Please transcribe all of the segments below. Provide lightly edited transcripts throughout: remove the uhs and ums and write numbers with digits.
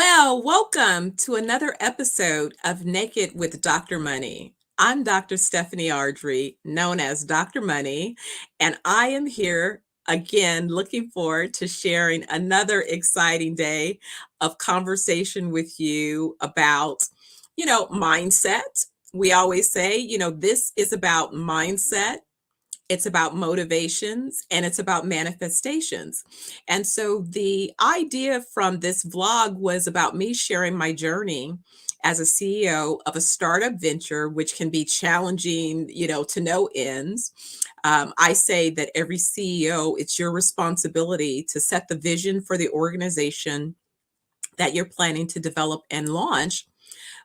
Well, welcome to another episode of Naked with Dr. Money. I'm Dr. Stephanie Ardrey, known as Dr. Money, and I am here again looking forward to sharing another exciting day of conversation with you about, mindset. We always say, this is about mindset, it's about motivations, and it's about manifestations. And so the idea from this vlog was about me sharing my journey as a CEO of a startup venture, which can be challenging, to no ends. I say that every CEO, it's your responsibility to set the vision for the organization that you're planning to develop and launch.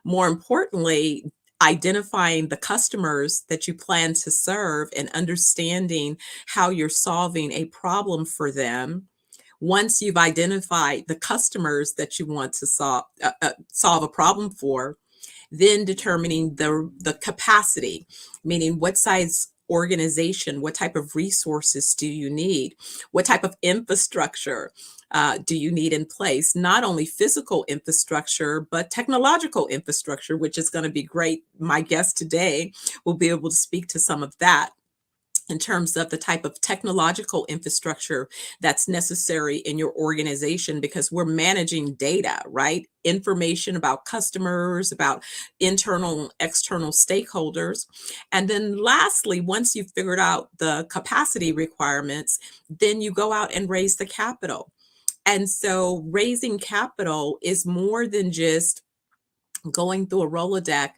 More importantly, identifying the customers that you plan to serve and understanding how you're solving a problem for them. Once you've identified the customers that you want to solve a problem for, then determining the capacity, meaning what size organization, what type of resources do you need, what type of infrastructure do you need in place, not only physical infrastructure but technological infrastructure, which is going to be great. My guest today will be able to speak to some of that in terms of the type of technological infrastructure that's necessary in your organization, because we're managing data, right? Information about customers, about internal and external stakeholders. And then lastly, once you've figured out the capacity requirements, then you go out and raise the capital. And so raising capital is more than just going through a Rolodex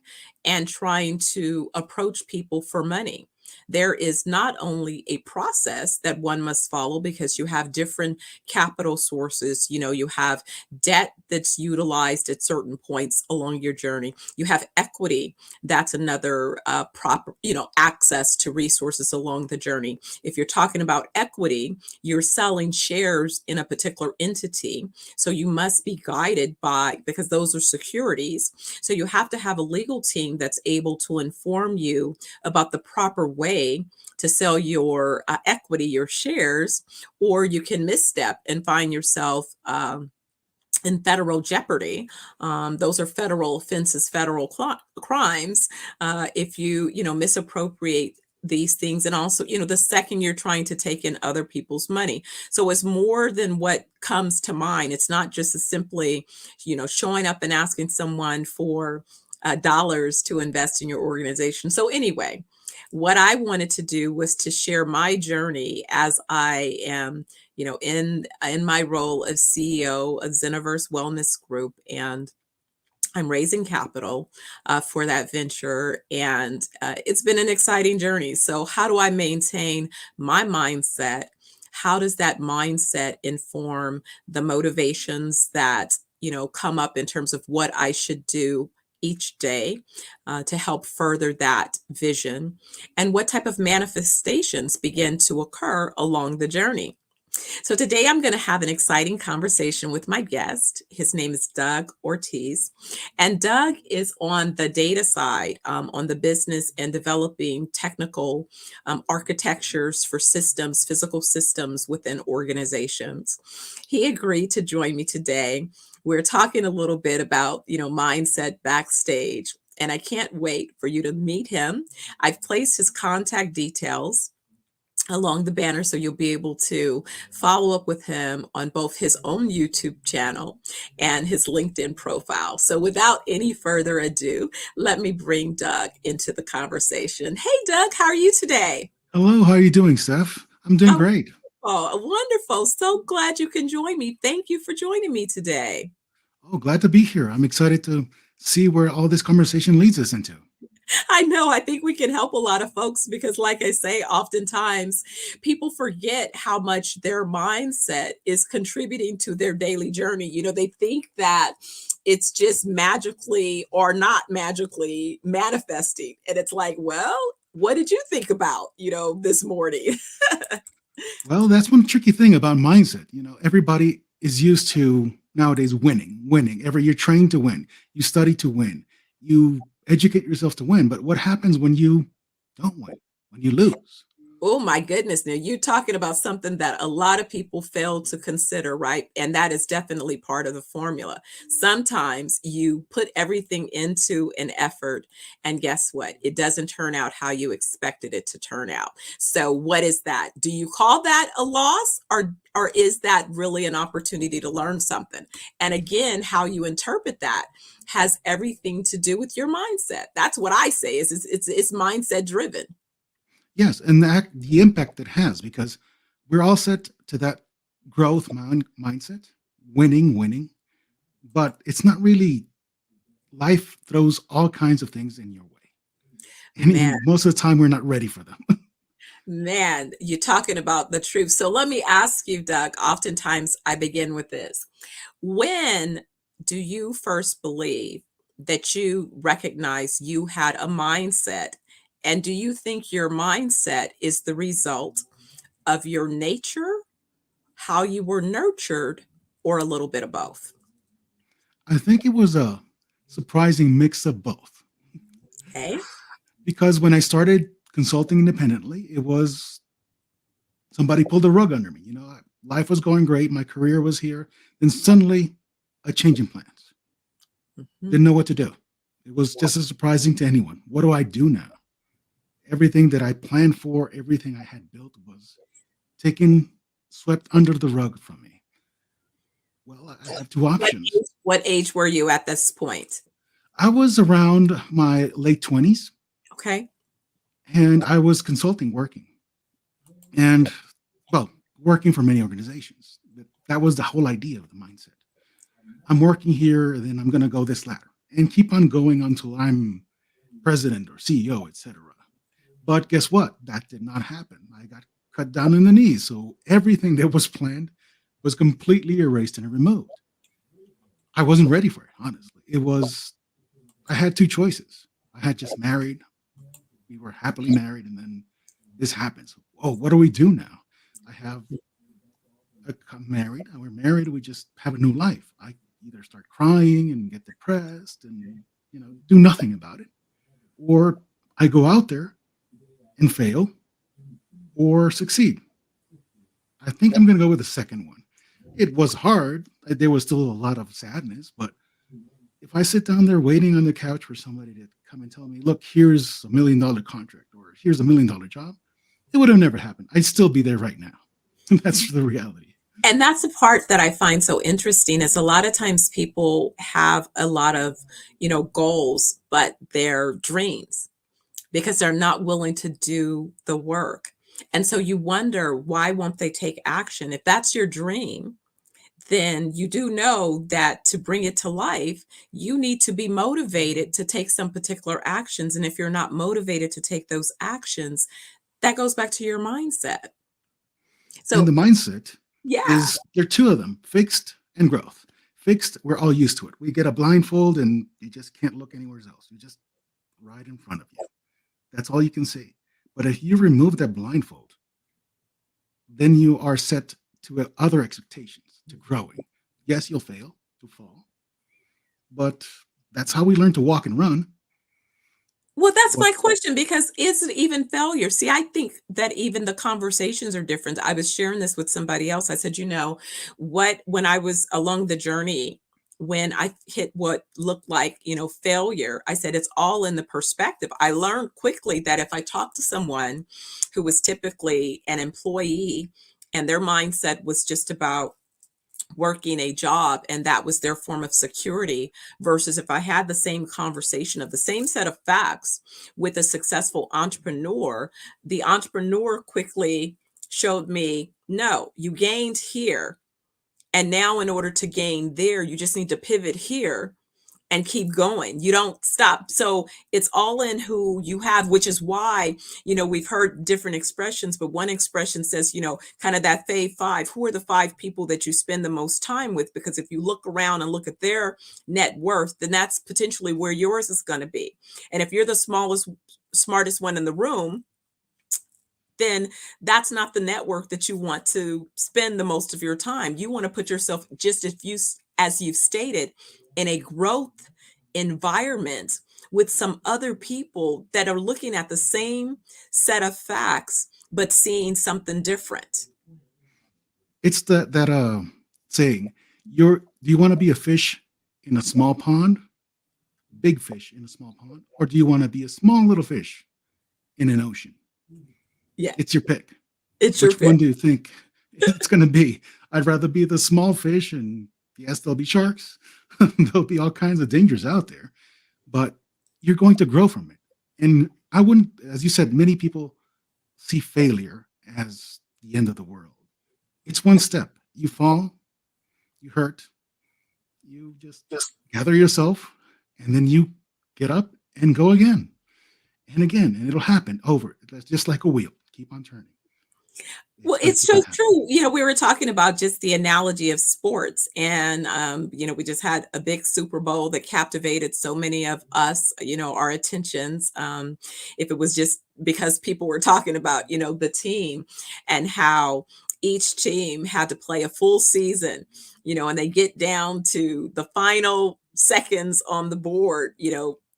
and trying to approach people for money. There is not only a process that one must follow, because you have different capital sources. You have debt that's utilized at certain points along your journey. You have equity. That's another proper, access to resources along the journey. If you're talking about equity, you're selling shares in a particular entity. So you must be guided by, because those are securities. So you have to have a legal team that's able to inform you about the proper way to sell your equity, your shares, or you can misstep and find yourself in federal jeopardy. Those are federal offenses, federal crimes, if you, misappropriate these things. And also, the second you're trying to take in other people's money. So it's more than what comes to mind. It's not just as simply, showing up and asking someone for dollars to invest in your organization. So anyway, what I wanted to do was to share my journey as I am, in my role as CEO of ZenoVerse Wellness Group, and I'm raising capital for that venture, and it's been an exciting journey. So how do I maintain my mindset? How does that mindset inform the motivations that, come up in terms of what I should do each day to help further that vision? And what type of manifestations begin to occur along the journey? So today I'm going to have an exciting conversation with my guest. His name is Doug Ortiz. And Doug is on the data side, on the business and developing technical architectures for systems, physical systems within organizations. He agreed to join me today. We're talking a little bit about, mindset backstage. And I can't wait for you to meet him. I've placed his contact details along the banner, so you'll be able to follow up with him on both his own YouTube channel and his LinkedIn profile. So without any further ado, let me bring Doug into the conversation. Hey, Doug, how are you today? Hello, how are you doing, Steph? I'm doing Oh, great. wonderful. So glad you can join me. Thank you for joining me today. Oh, glad to be here. I'm excited to see where all this conversation leads us into. I know. I think we can help a lot of folks because, like I say, oftentimes people forget how much their mindset is contributing to their daily journey. They think that it's just magically or not magically manifesting. And it's like, well, what did you think about, this morning? Well, that's one tricky thing about mindset. Everybody is used to nowadays winning. You're trained to win. You study to win. You educate yourself to win. But what happens when you don't win? When you lose? Oh my goodness. Now you're talking about something that a lot of people fail to consider, right? And that is definitely part of the formula. Sometimes you put everything into an effort, and guess what? It doesn't turn out how you expected it to turn out. So what is that? Do you call that a loss, or is that really an opportunity to learn something? And again, how you interpret that has everything to do with your mindset. That's what I say is it's mindset driven. Yes, and the impact it has, because we're all set to that mindset, winning, winning, but it's not really. Life throws all kinds of things in your way, Man, and most of the time we're not ready for them. man, you're talking about the truth. So let me ask you, Doug, oftentimes I begin with this. When do you first believe that you recognize you had a mindset? And do you think your mindset is the result of your nature, how you were nurtured, or a little bit of both? I think it was a surprising mix of both, Okay. because when I started consulting independently, it was somebody pulled the rug under me. Life was going great, my career was here, then suddenly a change in plans. Mhm. Didn't know what to do. It was just as surprising to anyone. What do I do now? Everything that I planned for, everything I had built was taken, swept under the rug from me. Well, I have two options. What age were you at this point? I was around my late 20s, Okay. and I was consulting, working, and well, working for many organizations. That was the whole idea of the mindset. I'm working here, then I'm going to go this ladder and keep on going until I'm president or CEO, etc. But guess what? That did not happen. I got cut down in the knees. So everything that was planned was completely erased and removed. I wasn't ready for it, honestly. I had two choices. I had just married. We were happily married. And then this happens. Oh, what do we do now? I have married. We're married. We just have a new life. I either start crying and get depressed and, do nothing about it, or I go out there and fail or succeed. I think I'm going to go with the second one. It was hard. There was still a lot of sadness, but if I sit down there waiting on the couch for somebody to come and tell me, look, here's $1 million contract or here's $1 million job, it would have never happened. I'd still be there right now. That's the reality. And that's the part that I find so interesting is a lot of times people have a lot of, goals, but they're dreams because they're not willing to do the work. And so you wonder, why won't they take action? If that's your dream, then you do know that to bring it to life, you need to be motivated to take some particular actions. And if you're not motivated to take those actions, that goes back to your mindset. And So, the mindset yeah. is there are two of them, fixed and growth. Fixed, we're all used to it. We get a blindfold and you just can't look anywhere else. You just right in front of you. That's all you can see. But if you remove that blindfold, then you are set to other expectations, to growing. Yes, you'll fail, to fall, but that's how we learn to walk and run. Well, that's But my question because is it even failure? See, I think that even the conversations are different. I was sharing this with somebody else. I said, when I was along the journey, when I hit what looked like, failure, I said, it's all in the perspective. I learned quickly that if I talked to someone who was typically an employee and their mindset was just about working a job and that was their form of security versus if I had the same conversation of the same set of facts with a successful entrepreneur, the entrepreneur quickly showed me, no, you gained here. And now, in order to gain there, you just need to pivot here and keep going. You don't stop. So it's all in who you have, which is why, we've heard different expressions, but one expression says, kind of that fave five. Who are the five people that you spend the most time with? Because if you look around and look at their net worth, then that's potentially where yours is going to be. And if you're the smartest one in the room, then that's not the network that you want to spend the most of your time. You want to put yourself just as you've stated, in a growth environment with some other people that are looking at the same set of facts but seeing something different. It's that saying, do you want to be a fish in a small pond, big fish in a small pond, or do you want to be a small little fish in an ocean? Yeah, It's your pick. it's your Which one pick. do you think it's going to be? I'd rather be the small fish, and yes, there'll be sharks. There'll be all kinds of dangers out there, but you're going to grow from it. And I wouldn't, as you said, many people see failure as the end of the world. It's one step. You fall, you hurt, you just gather yourself, and then you get up and go again and again, and it'll happen over. It's just like a wheel. Keep on turning. Well, It's it's so gonna happen. true. We were talking about just the analogy of sports, and we just had a big Super Bowl that captivated so many of us, our attentions. If it was just because people were talking about, the team and how each team had to play a full season, and they get down to the final seconds on the board,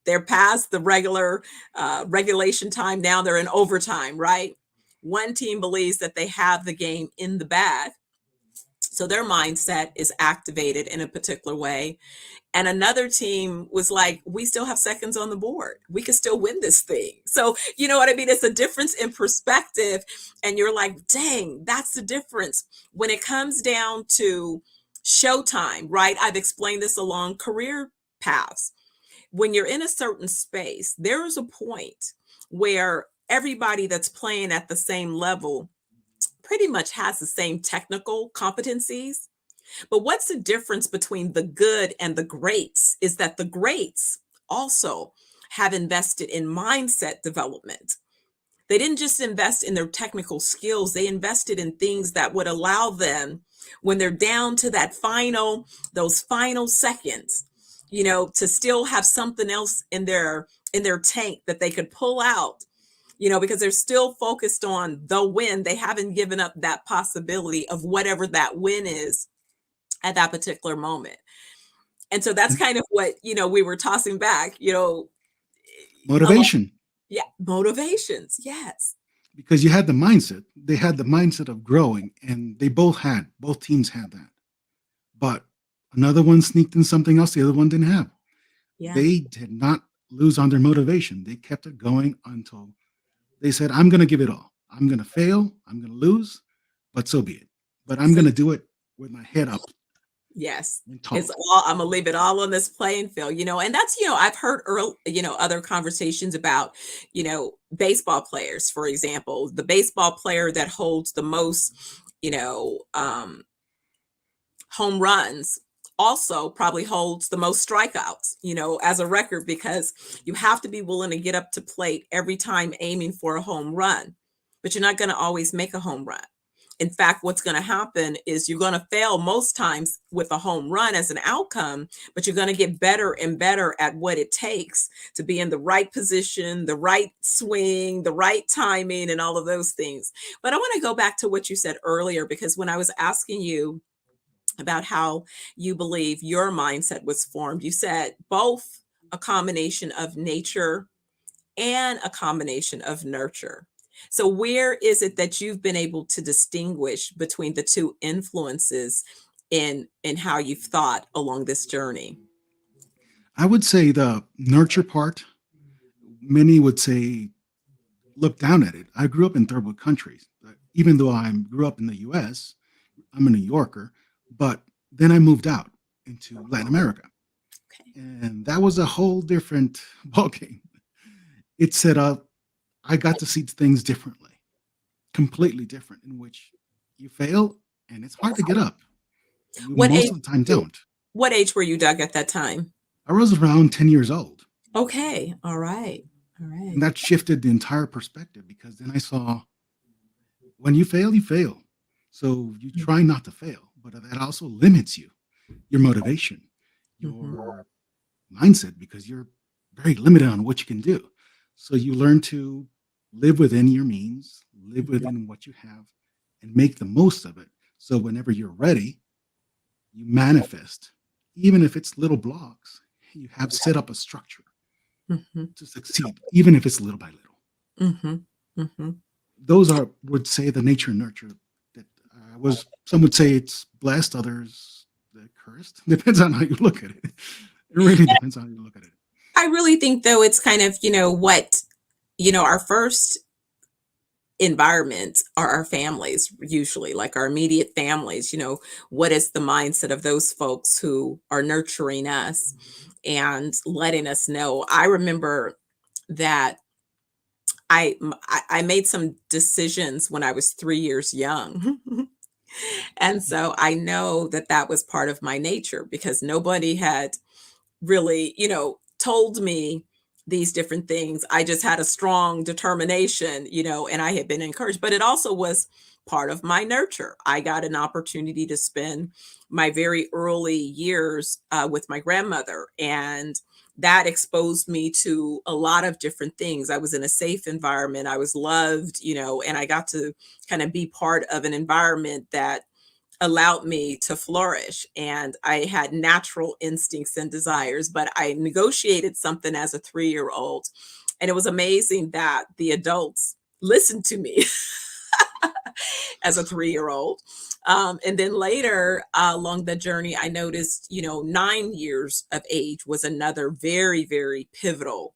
they're past the regulation time. Now they're in overtime, right? One team believes that they have the game in the bag. So their mindset is activated in a particular way. And another team was like, we still have seconds on the board. We can still win this thing. So, you know what I mean? It's a difference in perspective. And you're like, dang, that's the difference. When it comes down to showtime, right? I've explained this along career paths. When you're in a certain space, there is a point where everybody that's playing at the same level pretty much has the same technical competencies. But what's the difference between the good and the greats is that the greats also have invested in mindset development. They didn't just invest in their technical skills, they invested in things that would allow them, when they're down to those final seconds, to still have something else in their tank that they could pull out, because they're still focused on the win. They haven't given up that possibility of whatever that win is at that particular moment. And so that's And kind of what, we were tossing back, along, motivation, yeah, motivations. Yes. because you had the mindset. They had the mindset of growing, and both teams had that. But another one sneaked in something else the other one didn't have. Yeah. They did not lose on their motivation. They kept it going until they said, I'm going to give it all. I'm going to fail. I'm going to lose, but so be it. But I'm So going to do it with my head up yes, and it's tall. all, I'm gonna leave it all on this playing field, and that's, I've heard other conversations about, baseball players, for example, the baseball player that holds the most, you know, um, home runs also probably holds the most strikeouts, as a record, because you have to be willing to get up to plate every time aiming for a home run, but you're not going to always make a home run. In fact, what's going to happen is you're going to fail most times with a home run as an outcome, but you're going to get better and better at what it takes to be in the right position, the right swing, the right timing, and all of those things. But I want to go back to what you said earlier, because when I was asking you about how you believe your mindset was formed, you said both a combination of nature and a combination of nurture. So, where is it that you've been able to distinguish between the two influences in how you've thought along this journey? I would say the nurture part, many would say look down at it. I grew up in third world countries. Even though I grew up in the US, I'm a New Yorker, but then I moved out into Latin America. Okay. And that was a whole different ballgame. It set up, I got to see things differently, completely different, in which you fail and it's hard to get up. You What most age? of the time don't. What age were you, Doug, at that time? I was around 10 years old. Okay. All right. All And right. that shifted the entire perspective because then I saw when you fail, you fail. So you try not to fail, but that also limits you, your motivation, Mhm. your mindset, because you're very limited on what you can do. So you learn to live within your means, live within what you have, and make the most of it. So whenever you're ready, you manifest, even if it's little blocks, you have set up a structure Mhm. to succeed, even if it's little by little. Mhm. Mhm. those are, would say, the nature and nurture that was, some would say it's blessed, others cursed. Depends on how you look at it. It really depends on how you look at it. I really think though it's kind of, our first environment are our families, usually like our immediate families. What is the mindset of those folks who are nurturing us and letting us know? I remember that I made some decisions when I was 3 years young. And so I know that that was part of my nature because nobody had really, told me these different things. I just had a strong determination, and I had been encouraged, but it also was part of my nurture. I got an opportunity to spend my very early years with my grandmother, and that exposed me to a lot of different things. I was in a safe environment. I was loved, and I got to kind of be part of an environment that allowed me to flourish. And I had natural instincts and desires, but I negotiated something as a 3-year-old. And it was amazing that the adults listened to me as a 3-year-old. And then later along the journey, I noticed, 9 years of age was another very, very pivotal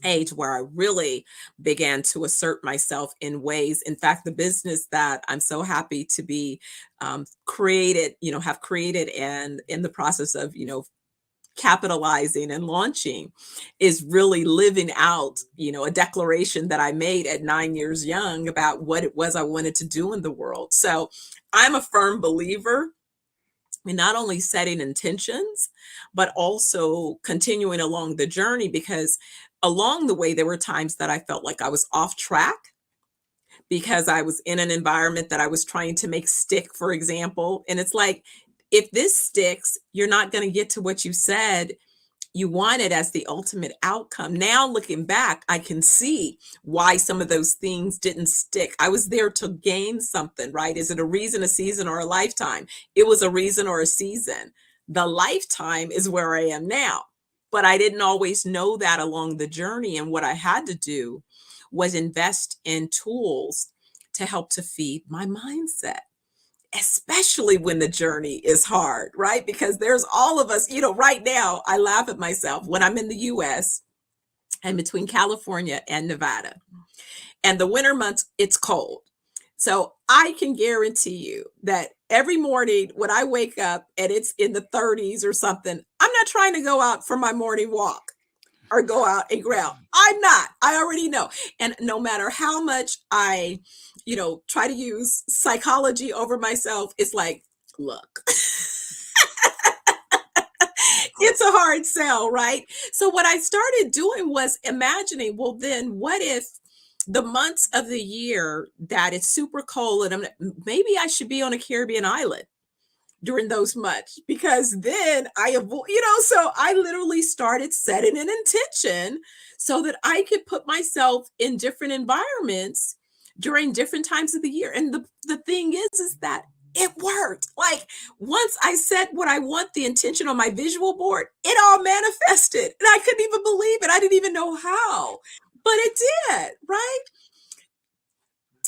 age where I really began to assert myself in ways. In fact, the business that I'm so happy to be created, have created and in the process of, capitalizing and launching is really living out, a declaration that I made at 9 years young about what it was I wanted to do in the world. So I'm a firm believer in not only setting intentions, but also continuing along the journey, because along the way, there were times that I felt like I was off track because I was in an environment that I was trying to make stick, for example. And it's like, if this sticks, you're not going to get to what you said you wanted as the ultimate outcome. Now, looking back, I can see why some of those things didn't stick. I was there to gain something, right? Is it a reason, a season, or a lifetime? It was a reason or a season. The lifetime is where I am now. But I didn't always know that along the journey. And what I had to do was invest in tools to help to feed my mindset, especially when the journey is hard, right? Because there's all of us, right now, I laugh at myself when I'm in the US and between California and Nevada. And the winter months, it's cold. So I can guarantee you that every morning when I wake up and it's in the 30s or something, I'm not trying to go out for my morning walk or go out and ground. I'm not. I already know. And no matter how much I, try to use psychology over myself, it's like, look, it's a hard sell, right? So what I started doing was imagining, well, then what if the months of the year that it's super cold and maybe I should be on a Caribbean island during those months, because then I avoid, so I literally started setting an intention so that I could put myself in different environments during different times of the year. And the thing is that it worked. Like once I set what I want, the intention on my visual board, it all manifested. And I couldn't even believe it. I didn't even know how, but it did, right?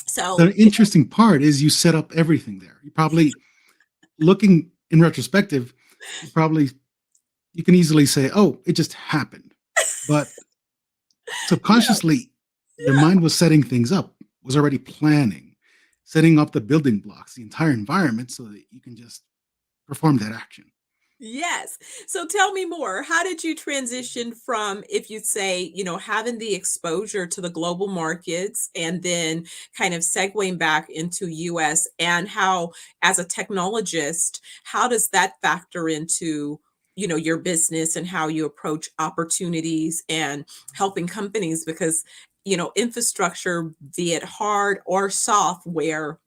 So The interesting part is you set up everything there. You probably, looking in retrospective, you can easily say, oh, it just happened. But subconsciously, your yeah. mind was setting things up, was already planning, setting up the building blocks, the entire environment so that you can just perform that action. Yes. So tell me more. How did you transition from, if you say, having the exposure to the global markets and then kind of segueing back into US, and how, as a technologist, how does that factor into, your business and how you approach opportunities and helping companies? Because, infrastructure, be it hard or software,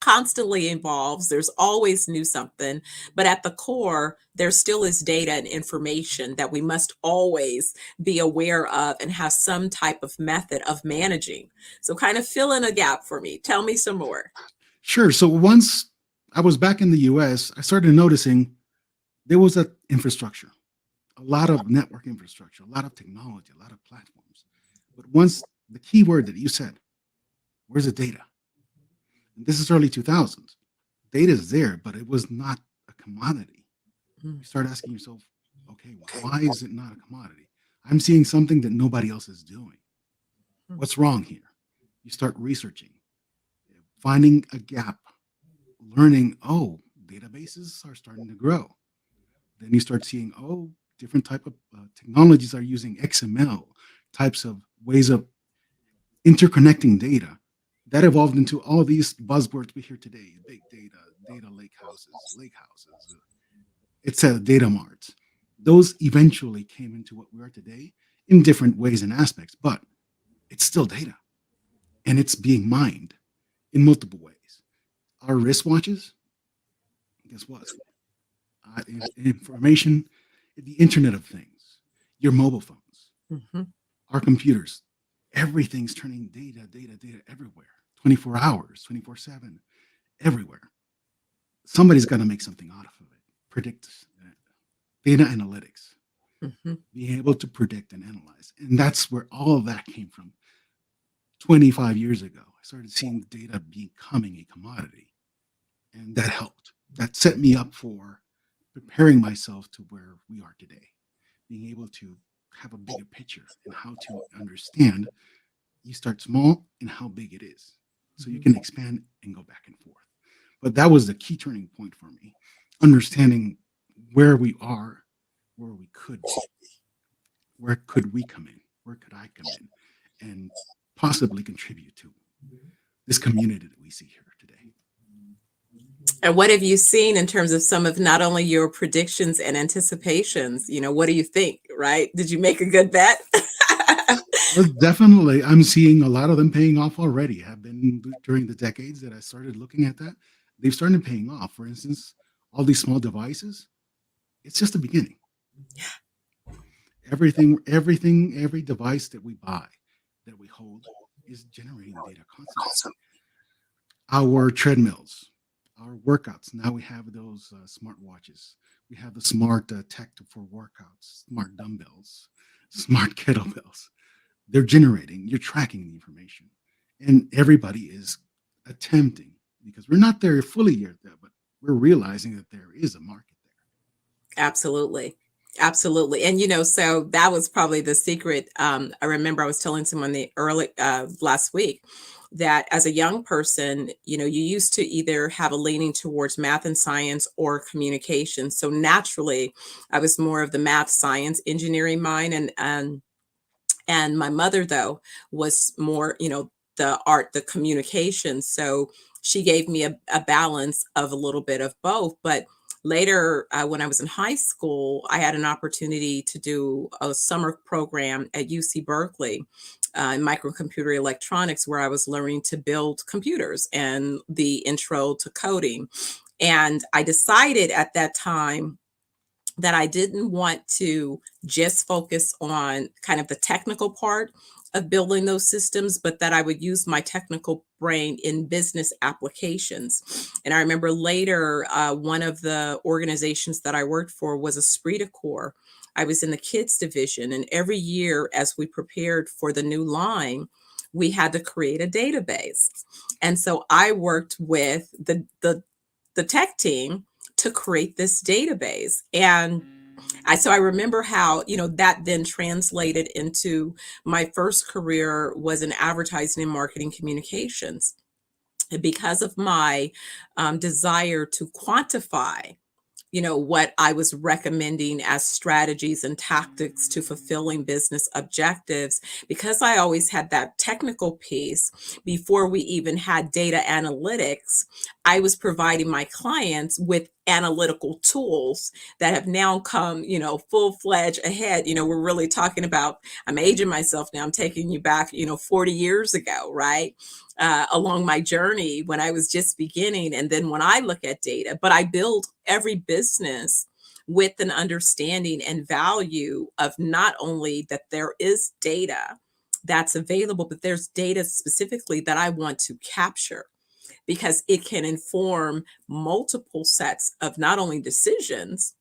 constantly evolves. There's always new something, but at the core, there still is data and information that we must always be aware of and have some type of method of managing. So kind of fill in a gap for me. Tell me some more. Sure. So once I was back in the US, I started noticing there was a infrastructure, a lot of network infrastructure, a lot of technology, a lot of platforms. But once, the key word that you said, Where's the data? And this is early 2000s. Data is there, but it was not a commodity. Mm. You start asking yourself, okay, why is it not a commodity? I'm seeing something that nobody else is doing. Mm. What's wrong here? You start researching, finding a gap, learning, oh, databases are starting to grow. Then you start seeing, oh, different type of technologies are using XML, types of ways of interconnecting data. That evolved into all these buzzwords we hear today: big data, data lake houses, etc., data marts. Those eventually came into what we are today in different ways and aspects, but it's still data and it's being mined in multiple ways. Our wristwatches, guess what? Information, the Internet of Things, your mobile phones, Mhm. our computers, everything's turning data everywhere, 24 hours, 24/7, everywhere. Somebody's got to make something out of it. Predict data analytics, Mhm. being able to predict and analyze. And that's where all of that came from. 25 years ago, I started seeing data becoming a commodity, and that helped. That set me up for preparing myself to where we are today, being able to have a bigger picture and how to understand. You start small and how big it is, so you Mhm. can expand and go back and forth. But that was the key turning point for me, understanding where we are, where we could be, where could we come in, where could I come in, and possibly contribute to this community that we see here today. And what have you seen in terms of some of not only your predictions and anticipations? What do you think, right? Did you make a good bet? Well, definitely, I'm seeing a lot of them paying off already. Have been during the decades that I started looking at that. They've started paying off. For instance, all these small devices, it's just the beginning. Every device that we buy, that we hold, is generating data constantly. Our treadmills, our workouts. Now we have those smart watches. We have the smart tech for workouts, smart dumbbells, smart kettlebells. They're generating, you're tracking the information. And everybody is attempting, because we're not there fully yet, but we're realizing that there is a market Absolutely. Absolutely. And so that was probably the secret. I remember I was telling someone the early last week that as a young person, you used to either have a leaning towards math and science or communication. So naturally, I was more of the math, science, engineering mind, and my mother, though, was more, the art, the communication. So she gave me a balance of a little bit of both. But later, when I was in high school, I had an opportunity to do a summer program at UC Berkeley in microcomputer electronics, where I was learning to build computers and the intro to coding. And I decided at that time that I didn't want to just focus on kind of the technical part of building those systems, but that I would use my technical brain in business applications. And I remember later, one of the organizations that I worked for was Esprit de Corps. I was in the kids division, and every year, as we prepared for the new line, we had to create a database. And so I worked with the tech team to create this database. And I remember how, that then translated into my first career was in advertising and marketing communications. And because of my desire to quantify what I was recommending as strategies and tactics to fulfilling business objectives, because I always had that technical piece before we even had data analytics. I was providing my clients with analytical tools that have now come, full-fledged ahead. We're really talking about, I'm aging myself now, I'm taking you back, 40 years ago, right? Along my journey when I was just beginning. And then when I look at data, but I build every business with an understanding and value of not only that there is data that's available, but there's data specifically that I want to capture, because it can inform multiple sets of not only decisions,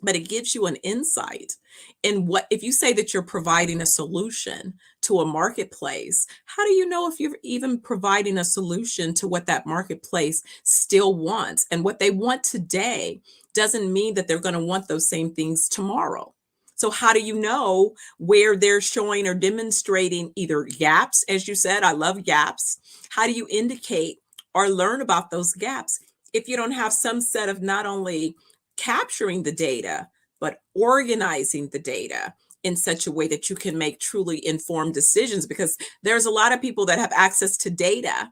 but it gives you an insight in what, if you say that you're providing a solution to a marketplace, how do you know if you're even providing a solution to what that marketplace still wants? And what they want today doesn't mean that they're going to want those same things tomorrow. So how do you know where they're showing or demonstrating either gaps? As you said, I love gaps. How do you indicate or learn about those gaps if you don't have some set of not only capturing the data, but organizing the data in such a way that you can make truly informed decisions? Because there's a lot of people that have access to data,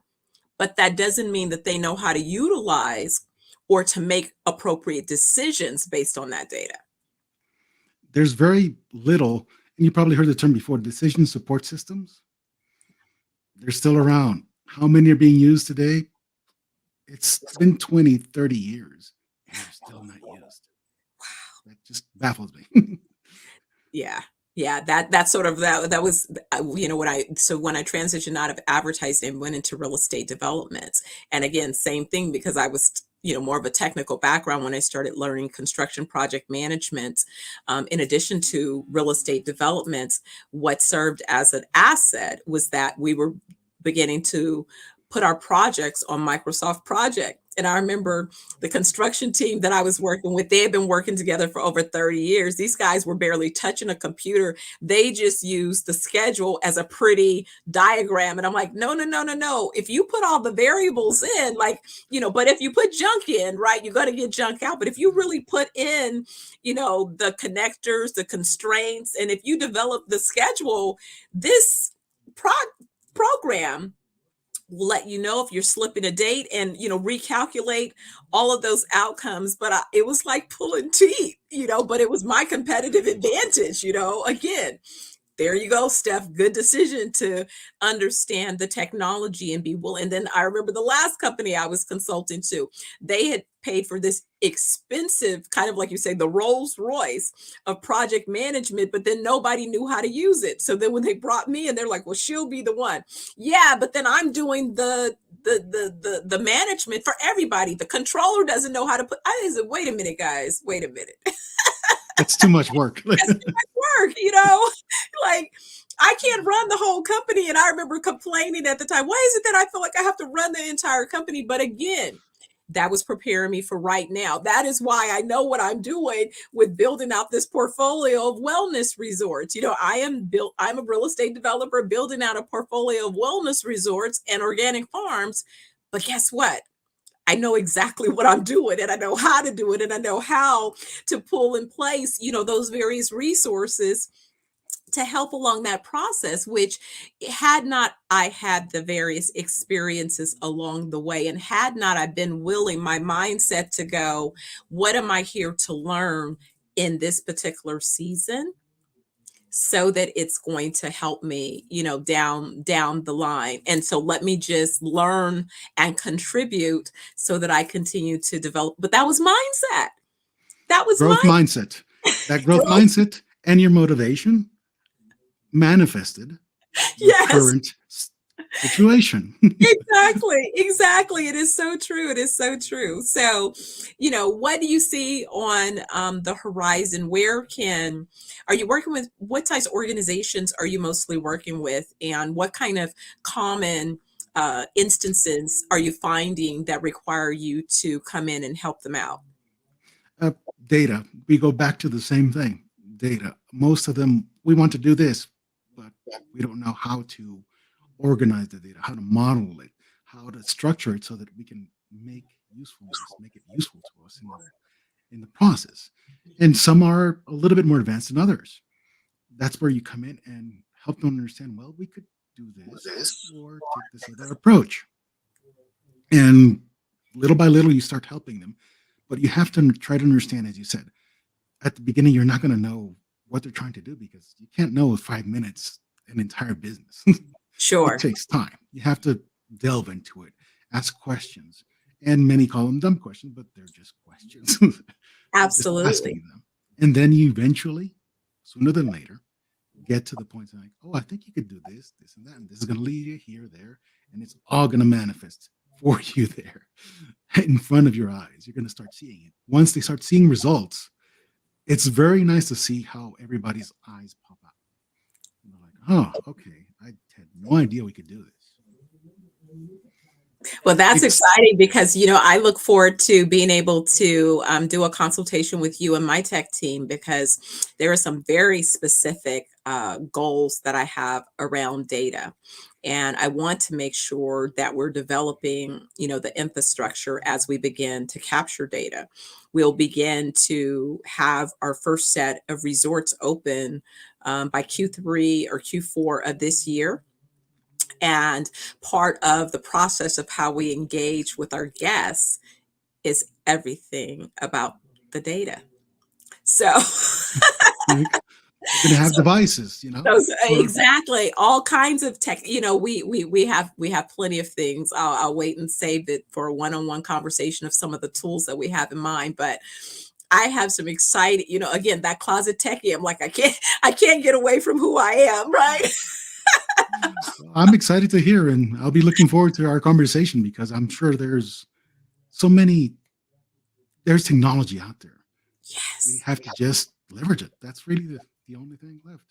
but that doesn't mean that they know how to utilize or to make appropriate decisions based on that data. There's very little, and you probably heard the term before, decision support systems. They're still around. How many are being used today? It's been 20, 30 years, and they're still not used. Wow, that just baffles me. Yeah. Yeah, that sort of that was when I transitioned out of advertising and went into real estate development. And again, same thing, because I was more of a technical background when I started learning construction project management. In addition to real estate development, what served as an asset was that we were beginning to put our projects on Microsoft Project. And I remember the construction team that I was working with, they had been working together for over 30 years. These guys were barely touching a computer. They just used the schedule as a pretty diagram. And I'm like, no, no, no, no, no. If you put all the variables in, but if you put junk in, right, you're going to get junk out. But if you really put in, the connectors, the constraints, and if you develop the schedule, this program will let you know if you're slipping a date and recalculate all of those outcomes. But it was like pulling teeth, but it was my competitive advantage. Again, there you go, Steph. Good decision to understand the technology and be willing. And then I remember the last company I was consulting to, they had paid for this expensive, kind of like you say, the Rolls Royce of project management, but then nobody knew how to use it. So then when they brought me in, they're like, well, she'll be the one. Yeah, but then I'm doing the management for everybody. The controller doesn't know how to put. I said, wait a minute, guys, wait a minute. That's too much work. That's too much work, like I can't run the whole company. And I remember complaining at the time, why is it that I feel like I have to run the entire company? But again, that was preparing me for right now. That is why I know what I'm doing with building out this portfolio of wellness resorts. I'm a real estate developer building out a portfolio of wellness resorts and organic farms. But guess what? I know exactly what I'm doing, and I know how to do it, and I know how to pull in place, those various resources to help along that process, which had not I had the various experiences along the way, and had not I been willing, my mindset to go, what am I here to learn in this particular season, so that it's going to help me, down the line. And so let me just learn and contribute so that I continue to develop. But that was mindset. That was Growth mindset. That growth mindset and your motivation manifested yes. current situation. Exactly. It is so true. It is so true. So, what do you see on the horizon? Are you working with, what types of organizations are you mostly working with? And what kind of common instances are you finding that require you to come in and help them out? Data. We go back to the same thing. Data. Most of them, we want to do this, but we don't know how to organize the data, how to model it, how to structure it so that we can make it useful to us in the process. And some are a little bit more advanced than others. That's where you come in and help them understand, well, we could do this or take this other approach. And little by little, you start helping them. But you have to try to understand, as you said, at the beginning, you're not going to know what they're trying to do, because you can't know in 5 minutes an entire business. Sure. It takes time. You have to delve into it, ask questions. And many call them dumb questions, but they're just questions. Absolutely. Just asking them. And then you eventually, sooner than later, get to the point like, oh, I think you could do this, this, and that. And this is going to lead you here, there. And it's all going to manifest for you there in front of your eyes. You're going to start seeing it. Once they start seeing results, it's very nice to see how everybody's eyes pop out. And they're like, oh, okay. I had no idea we could do this. Well, that's Ex- exciting because, I look forward to being able to do a consultation with you and my tech team because there are some very specific goals that I have around data. And I want to make sure that we're developing, the infrastructure as we begin to capture data. We'll begin to have our first set of resorts open by Q3 or Q4 of this year. And part of the process of how we engage with our guests is everything about the data. So, We're going to have so devices, those for exactly all kinds of tech. We have plenty of things. I'll wait and save it for a one-on-one conversation of some of the tools that we have in mind. But I have some exciting, again, that closet techie. I'm like, I can't get away from who I am, right? I'm excited to hear, and I'll be looking forward to our conversation because I'm sure there's so many, there's technology out there. We Yes. have to just leverage it. That's really the only thing left.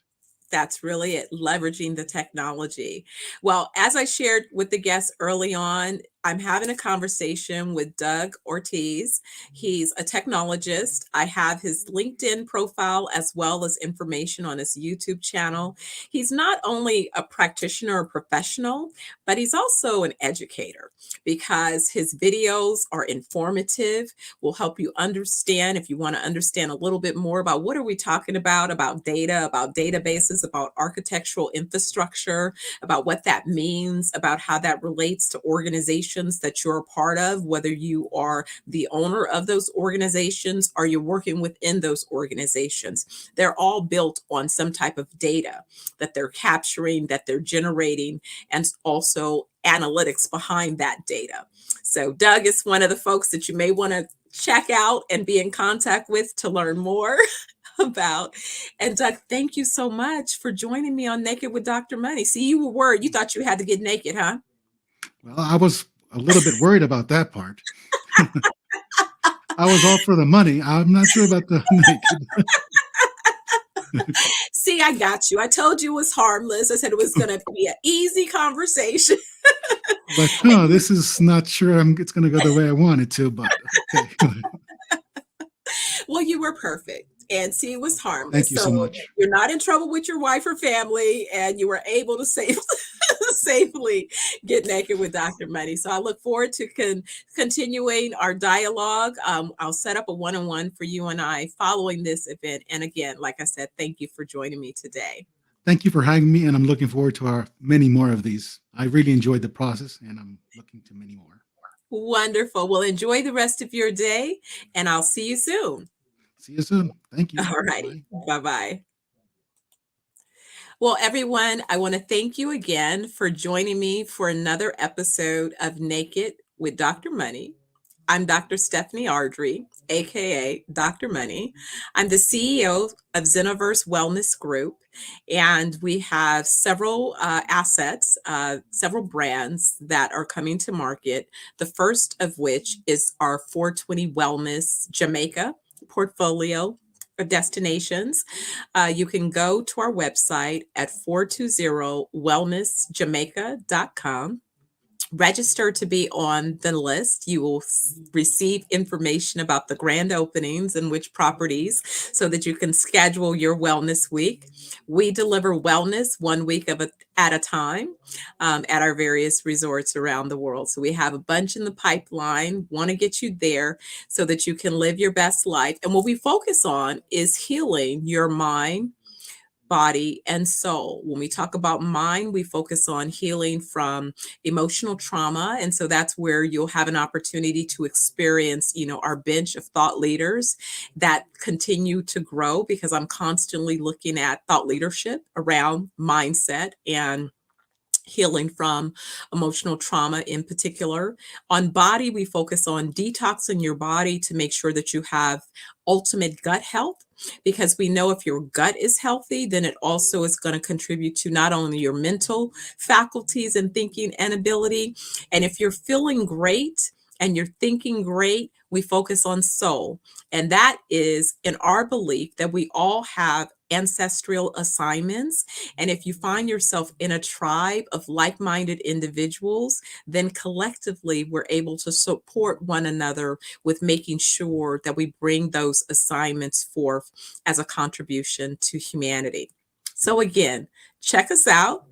That's really it, leveraging the technology. Well, as I shared with the guests early on, I'm having a conversation with Doug Ortiz. He's a technologist. I have his LinkedIn profile as well as information on his YouTube channel. He's not only a practitioner or professional, but he's also an educator because his videos are informative, will help you understand if you want to understand a little bit more about what are we talking about data, about databases, about architectural infrastructure, about what that means, about how that relates to organizations that you're a part of, whether you are the owner of those organizations or you're working within those organizations. They're all built on some type of data that they're capturing, that they're generating, and also analytics behind that data. So Doug is one of the folks that you may want to check out and be in contact with to learn more about. And Doug, thank you so much for joining me on Naked with Dr. Money. See, you were worried. You thought you had to get naked, huh? Well, I was a little bit worried about that part. I was all for the money. I'm not sure about the naked. See, I got you. I told you it was harmless. I said it was going to be an easy conversation. But And you this is not sure it's going to go the way I want it to, but okay. Well, you were perfect. And see, it was Thank harmless. you so So much. you're not in trouble with your wife or family, and you were able to safely get naked with Dr. Money. So I look forward to continuing our dialogue. I'll set up a one-on-one for you and I following this event. And again, like I said, thank you for joining me today. Thank you for having me, and I'm looking forward to our many more of these. I really enjoyed the process, and I'm looking to many more. Wonderful. Well, enjoy the rest of your day, and I'll see you soon. See you soon. Thank you. All righty. Bye. Bye-bye. Well, everyone, I want to thank you again for joining me for another episode of Naked with Dr. Money. I'm Dr. Stephanie Ardrey, aka Dr. Money. I'm the CEO of ZenoVerse Wellness Group, and we have several assets, several brands that are coming to market. The first of which is our 420 Wellness Jamaica portfolio of destinations. You can go to our website at 420wellnessjamaica.com. Register to be on the list. You will receive information about the grand openings and which properties so that you can schedule your wellness week. We deliver wellness 1 week at a time at our various resorts around the world. So we have a bunch in the pipeline, want to get you there so that you can live your best life. And what we focus on is healing your mind, body, and soul. When we talk about mind, we focus on healing from emotional trauma. And so that's where you'll have an opportunity to experience, our bench of thought leaders that continue to grow because I'm constantly looking at thought leadership around mindset and healing from emotional trauma in particular. On body, we focus on detoxing your body to make sure that you have ultimate gut health, because we know if your gut is healthy, then it also is going to contribute to not only your mental faculties and thinking and ability. And if you're feeling great and you're thinking great, we focus on soul. And that is in our belief that we all have ancestral assignments. And if you find yourself in a tribe of like-minded individuals, then collectively we're able to support one another with making sure that we bring those assignments forth as a contribution to humanity. So again, check us out.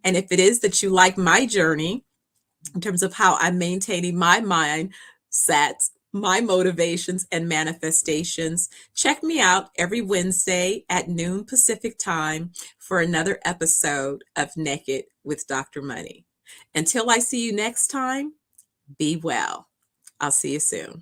And if it is that you like my journey in terms of how I'm maintaining my mindset, my motivations and manifestations, check me out every Wednesday at noon Pacific time for another episode of Naked with Dr. Money. Until I see you next time, be well. I'll see you soon.